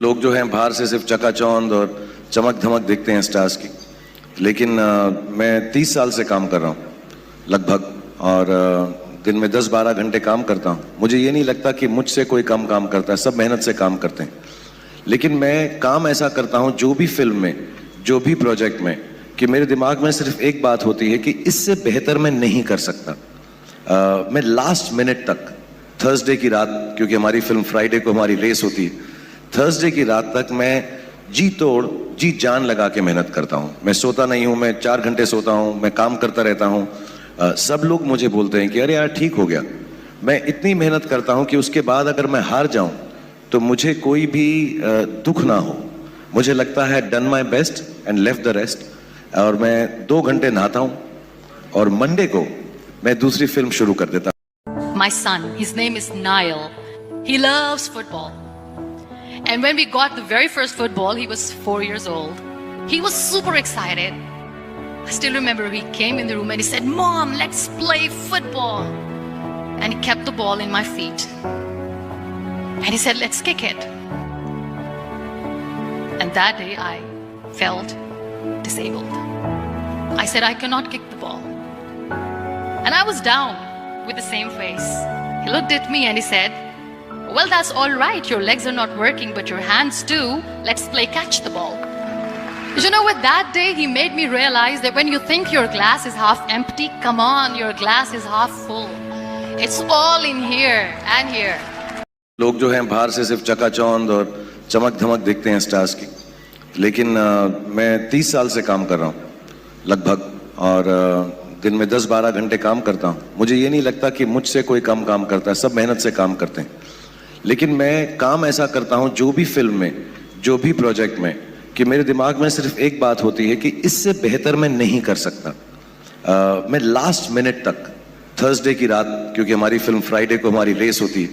लोग जो हैं बाहर से सिर्फ चकाचौंध और चमक धमक देखते हैं स्टार्स की, लेकिन मैं 30 साल से काम कर रहा हूँ लगभग, और दिन में 10-12 घंटे काम करता हूँ। मुझे ये नहीं लगता कि मुझसे कोई कम काम करता है, सब मेहनत से काम करते हैं। लेकिन मैं काम ऐसा करता हूँ जो भी फिल्म में, जो भी प्रोजेक्ट में, कि मेरे दिमाग में सिर्फ एक बात होती है कि इससे बेहतर मैं नहीं कर सकता। मैं लास्ट मिनट तक, थर्सडे की रात, क्योंकि हमारी फिल्म फ्राइडे को हमारी रेस होती है, थर्सडे की रात तक मैं जी तोड़ जी जान लगा के मेहनत करता हूँ। मैं सोता नहीं हूँ, मैं 4 घंटे सोता हूँ, मैं काम करता रहता हूँ। सब लोग मुझे बोलते हैं कि अरे यार ठीक हो गया। मैं इतनी मेहनत करता हूँ कि उसके बाद अगर मैं हार जाऊँ तो मुझे कोई भी दुख ना हो। मुझे लगता है done my best and left the rest. और मैं 2 घंटे नहाता हूँ और मंडे को मैं दूसरी फिल्म शुरू कर देता हूँ। My son, his name is Niall. He loves football. And when we got the very first football, he was 4 years old. He was super excited. I still remember he came in the room and he said, "Mom, let's play football." And he kept the ball in my feet. And he said, "Let's kick it." And that day I felt disabled. I said, "I cannot kick the ball." And I was down with the same face. He looked at me and he said, "Well, that's all right. Your legs are not working, but your hands do. Let's play catch the ball." You know, with that day, he made me realize that when you think your glass is half empty, come on, your glass is half full. It's all in here and here. लोग जो हैं बाहर से सिर्फ चकाचौंध और चमक धमक देखते हैं स्टार्स की, लेकिन मैं 30 साल से काम कर रहा हूँ लगभग, और दिन में 10-12 घंटे काम करता हूँ। मुझे ये नहीं लगता कि मुझसे कोई कम काम करता है, सब मेहनत से काम करते हैं। लेकिन मैं काम ऐसा करता हूँ जो भी फिल्म में, जो भी प्रोजेक्ट में, कि मेरे दिमाग में सिर्फ एक बात होती है कि इससे बेहतर मैं नहीं कर सकता। मैं लास्ट मिनट तक, थर्सडे की रात, क्योंकि हमारी फिल्म फ्राइडे को हमारी रेस होती है,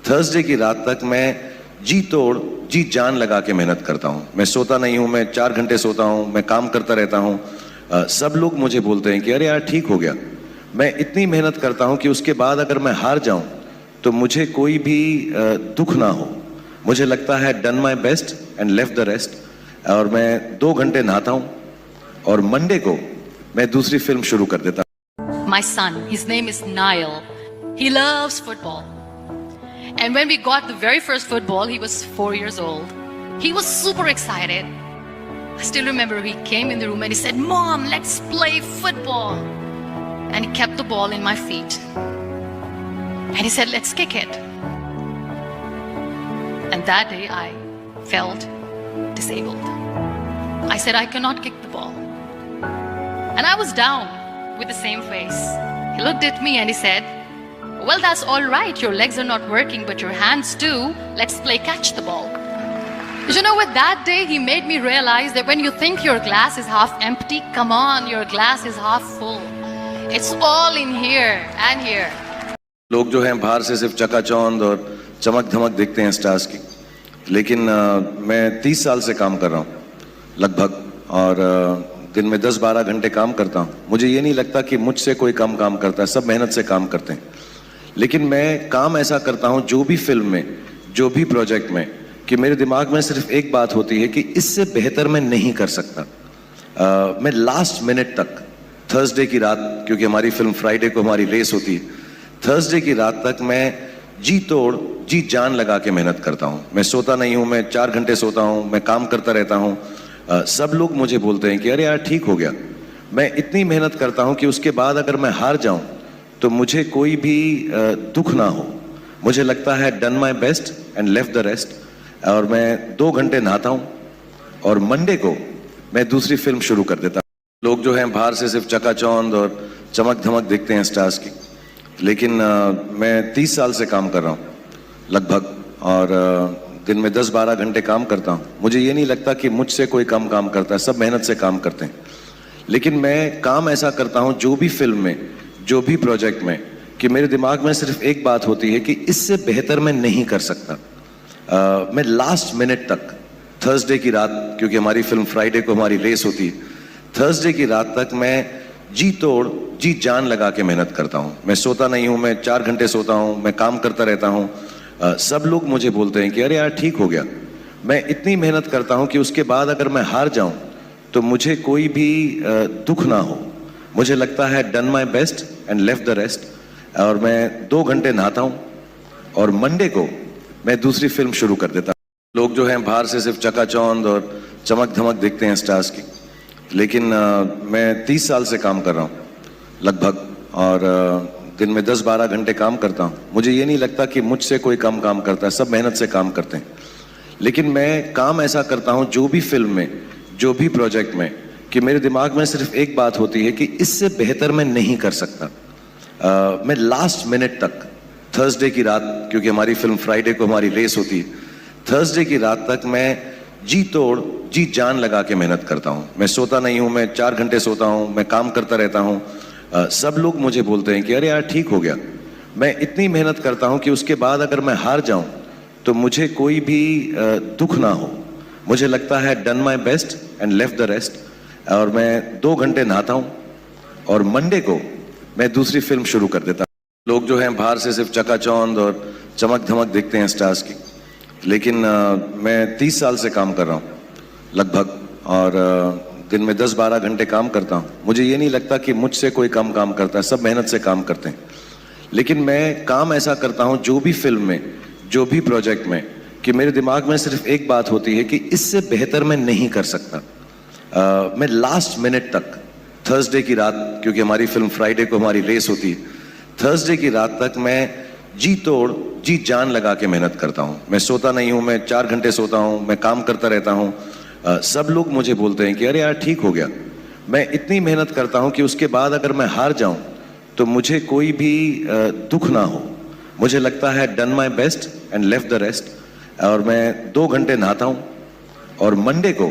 थर्सडे की रात तक मैं जी तोड़ जी जान लगा के मेहनत करता हूँ। मैं सोता नहीं हूँ, मैं 4 घंटे सोता हूँ, मैं काम करता रहता हूँ। सब लोग मुझे बोलते हैं कि अरे यार ठीक हो गया। मैं इतनी मेहनत करता हूँ कि उसके बाद अगर मैं हार जाऊँ तो मुझे कोई भी दुख ना हो। मुझे लगता है done my best and left the rest. और मैं 2 घंटे नहाता हूँ और मंडे को मैं दूसरी फिल्म शुरू कर देता हूँ। My son, his name is Niall. He loves football. And when we got the very first football, he was 4 years old. He was super excited. I still remember he came in the room and he said, "Mom, let's play football." And he kept the ball in my feet. And he said, "Let's kick it." And that day I felt disabled. I said, "I cannot kick the ball." And I was down with the same face. He looked at me and he said, "Well, that's all right. Your legs are not working, but your hands do. Let's play catch the ball." You know, with that day, he made me realize that when you think your glass is half empty, come on, your glass is half full. It's all in here and here. लोग जो हैं बाहर से सिर्फ चकाचौंध और चमक धमक देखते हैं स्टार्स की, लेकिन मैं 30 साल से काम कर रहा हूँ लगभग, और दिन में 10-12 घंटे काम करता हूँ। मुझे ये नहीं लगता कि मुझसे कोई कम काम करता है, सब मेहनत से काम करते हैं। लेकिन मैं काम ऐसा करता हूँ जो भी फिल्म में, जो भी प्रोजेक्ट में, कि मेरे दिमाग में सिर्फ एक बात होती है कि इससे बेहतर मैं नहीं कर सकता। मैं लास्ट मिनट तक, थर्सडे की रात, क्योंकि हमारी फिल्म फ्राइडे को हमारी रेस होती है, थर्सडे की रात तक मैं जी तोड़ जी जान लगा के मेहनत करता हूँ। मैं सोता नहीं हूँ, मैं 4 घंटे सोता हूँ, मैं काम करता रहता हूँ। सब लोग मुझे बोलते हैं कि अरे यार ठीक हो गया। मैं इतनी मेहनत करता हूँ कि उसके बाद अगर मैं हार जाऊँ तो मुझे कोई भी दुख ना हो। मुझे लगता है done my best and left the rest. और मैं 2 घंटे नहाता हूँ और मंडे को मैं दूसरी फिल्म शुरू कर देता हूँ। लोग जो हैं बाहर से सिर्फ चकाचौंध और चमक धमक देखते हैं स्टार्स की, लेकिन मैं 30 साल से काम कर रहा हूँ लगभग, और दिन में 10-12 घंटे काम करता हूँ। मुझे ये नहीं लगता कि मुझसे कोई कम काम करता है, सब मेहनत से काम करते हैं। लेकिन मैं काम ऐसा करता हूँ जो भी फिल्म में, जो भी प्रोजेक्ट में, कि मेरे दिमाग में सिर्फ एक बात होती है कि इससे बेहतर मैं नहीं कर सकता। मैं लास्ट मिनट तक, थर्सडे की रात, क्योंकि हमारी फिल्म फ्राइडे को हमारी रेस होती है, थर्सडे की रात तक मैं जी तोड़ जी जान लगा के मेहनत करता हूँ। मैं सोता नहीं हूँ, मैं 4 घंटे सोता हूँ, मैं काम करता रहता हूँ। सब लोग मुझे बोलते हैं कि अरे यार ठीक हो गया। मैं इतनी मेहनत करता हूं कि उसके बाद अगर मैं हार जाऊं तो मुझे कोई भी दुख ना हो। मुझे लगता है done my best and left the rest. और मैं 2 घंटे नहाता हूं और मंडे को मैं दूसरी फिल्म शुरू कर देता हूं। लोग जो हैं बाहर से सिर्फ चकाचौंध और चमक धमक देखते हैं स्टार्स की, लेकिन मैं 30 साल से काम कर रहा हूं लगभग, और दिन में 10-12 घंटे काम करता हूं। मुझे ये नहीं लगता कि मुझसे कोई कम काम करता है, सब मेहनत से काम करते हैं। लेकिन मैं काम ऐसा करता हूं जो भी फिल्म में, जो भी प्रोजेक्ट में, कि मेरे दिमाग में सिर्फ एक बात होती है कि इससे बेहतर मैं नहीं कर सकता। मैं लास्ट मिनट तक, थर्सडे की रात, क्योंकि हमारी फिल्म फ्राइडे को हमारी रेस होती है, थर्सडे की रात तक मैं जी तोड़ जी जान लगा के मेहनत करता हूं। मैं सोता नहीं हूं, मैं 4 घंटे सोता हूं, मैं काम करता रहता हूं। सब लोग मुझे बोलते हैं कि अरे यार ठीक हो गया। मैं इतनी मेहनत करता हूं कि उसके बाद अगर मैं हार जाऊं तो मुझे कोई भी दुख ना हो। मुझे लगता है done my best and left the rest. और मैं 2 घंटे नहाता हूं और मंडे को मैं दूसरी फिल्म शुरू कर देता हूं। लोग जो हैं बाहर से सिर्फ चकाचौंध और चमक धमक देखते हैं स्टार्स की, लेकिन मैं 30 साल से काम कर रहा हूं लगभग, और दिन में 10-12 घंटे काम करता हूं। मुझे ये नहीं लगता कि मुझसे कोई कम काम करता है, सब मेहनत से काम करते हैं। लेकिन मैं काम ऐसा करता हूं जो भी फिल्म में, जो भी प्रोजेक्ट में, कि मेरे दिमाग में सिर्फ एक बात होती है कि इससे बेहतर मैं नहीं कर सकता। मैं लास्ट मिनट तक, थर्सडे की रात, क्योंकि हमारी फिल्म फ्राइडे को हमारी रेस होती है, थर्सडे की रात तक मैं जी तोड़ जी जान लगा के मेहनत करता हूं। मैं सोता नहीं हूं, मैं 4 घंटे सोता हूं, मैं काम करता रहता हूं। सब लोग मुझे बोलते हैं कि अरे यार ठीक हो गया। मैं इतनी मेहनत करता हूं कि उसके बाद अगर मैं हार जाऊं तो मुझे कोई भी दुख ना हो। मुझे लगता है done my best and left the rest. और मैं 2 घंटे नहाता हूं और मंडे को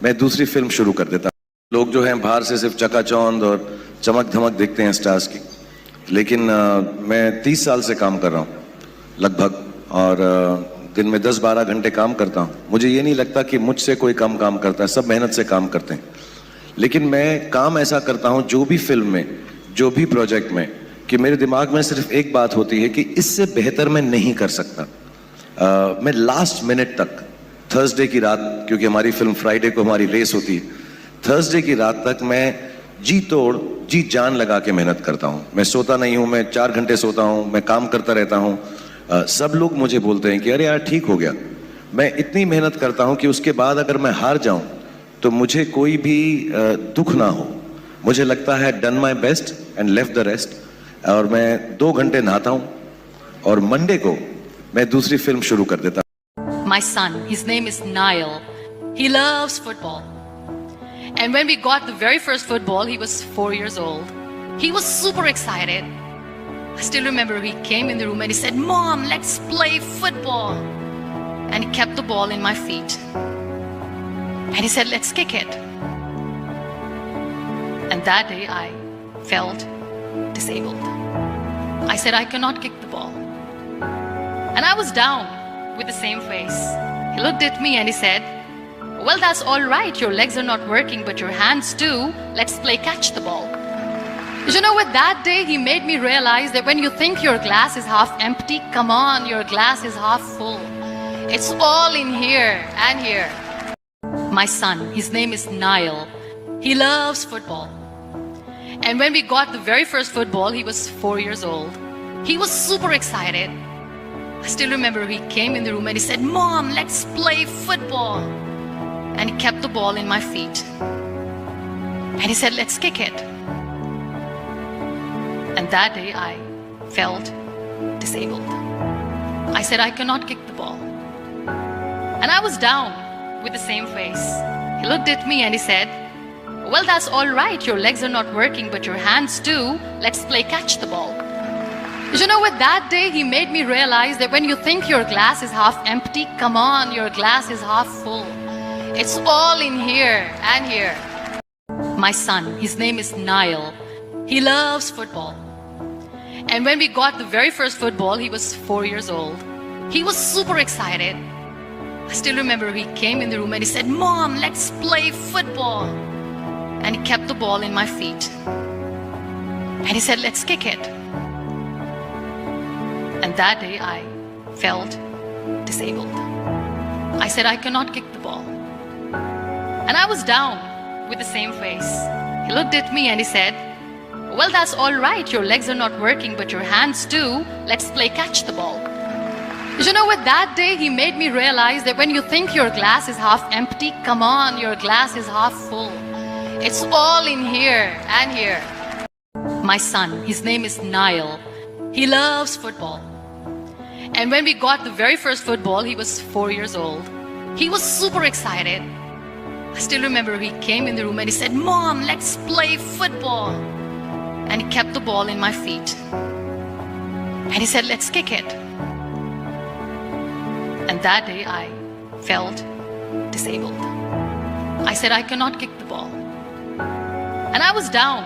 मैं दूसरी फिल्म शुरू कर देता हूं। लोग जो हैं बाहर से सिर्फ चकाचौंध और चमक धमक देखते हैं स्टार्स की, लेकिन मैं 30 साल से काम कर रहा हूं लगभग, और दिन में 10-12 घंटे काम करता हूं। मुझे ये नहीं लगता कि मुझसे कोई कम काम करता है, सब मेहनत से काम करते हैं। लेकिन मैं काम ऐसा करता हूं जो भी फिल्म में, जो भी प्रोजेक्ट में, कि मेरे दिमाग में सिर्फ एक बात होती है कि इससे बेहतर मैं नहीं कर सकता। मैं लास्ट मिनट तक, थर्सडे की रात, क्योंकि हमारी फिल्म फ्राइडे को हमारी रेस होती है, थर्सडे की रात तक मैं जी तोड़ जी जान लगा के मेहनत करता हूं। मैं सोता नहीं हूं, मैं 4 घंटे सोता हूं, मैं काम करता रहता हूं। सब लोग मुझे बोलते हैं कि अरे यार ठीक हो गया। मैं इतनी मेहनत करता हूं कि उसके बाद अगर मैं हार जाऊं तो मुझे कोई भी दुख ना हो। मुझे लगता है done my best and left the rest. और मैं 2 घंटे नहाता हूं और मंडे को मैं दूसरी फिल्म शुरू कर देता हूं। My son, his name is Niall. He loves football. And when we got the very first football, he was 4 years old. He was super excited. I still remember he came in the room and he said, "Mom, let's play football." And he kept the ball in my feet. And he said, "Let's kick it." And that day I felt disabled. I said, "I cannot kick the ball." And I was down with the same face. He looked at me and he said, "Well, that's all right. Your legs are not working, but your hands do. Let's play catch the ball." You know what? That day he made me realize that when you think your glass is half empty, come on, your glass is half full. It's all in here and here. My son, his name is Niall. He loves football. And when we got the very first football, he was 4 years old. He was super excited. I still remember he came in the room and he said, "Mom, let's play football." And he kept the ball in my feet. And he said, "Let's kick it." And that day I felt disabled. I said, "I cannot kick the ball." And I was down with the same face. He looked at me and he said, "Well, that's all right. Your legs are not working, but your hands do. Let's play catch the ball." You know what? That day he made me realize that when you think your glass is half empty, come on, your glass is half full. It's all in here and here. My son, his name is Niall. He loves football. And when we got the very first football, he was 4 years old. He was super excited. I still remember he came in the room and he said, "Mom, let's play football." And he kept the ball in my feet. And he said, "Let's kick it." And that day I felt disabled. I said, I cannot kick the ball. And I was down with the same face. He looked at me and he said, well, that's all right. Your legs are not working, but your hands do. Let's play catch the ball. You know, with that day, he made me realize that when you think your glass is half empty, come on, your glass is half full. It's all in here and here. My son, his name is Niall. He loves football. And when we got the very first football, he was 4 years old. He was super excited. I still remember he came in the room and he said, Mom, let's play football. And he kept the ball in my feet. And he said, let's kick it. And that day I felt disabled. I said, I cannot kick the ball. And I was down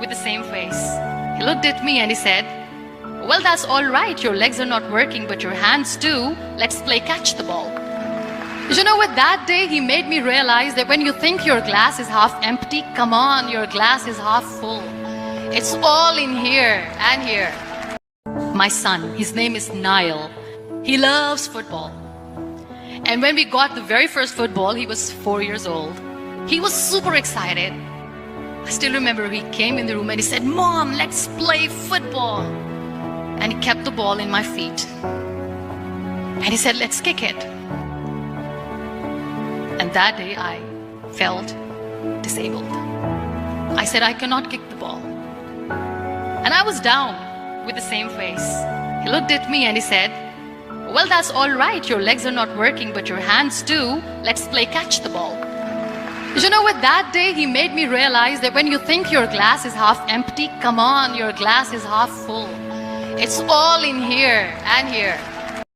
with the same face. He looked at me and he said, well, that's all right. Your legs are not working, but your hands do. Let's play catch the ball. You know, with that day, he made me realize that when you think your glass is half empty, come on, your glass is half full. It's all in here and here. My son, his name is Niall. He loves football. And when we got the very first football, he was 4 years old. He was super excited. I still remember he came in the room and he said, Mom, let's play football. And he kept the ball in my feet. And he said, let's kick it. And that day I felt disabled. I said, I cannot kick the ball. And I was down with the same face. He looked at me and he said, well, that's all right. Your legs are not working, but your hands do. Let's play catch the ball. You know, with that day, he made me realize that when you think your glass is half empty, come on, your glass is half full. It's all in here and here.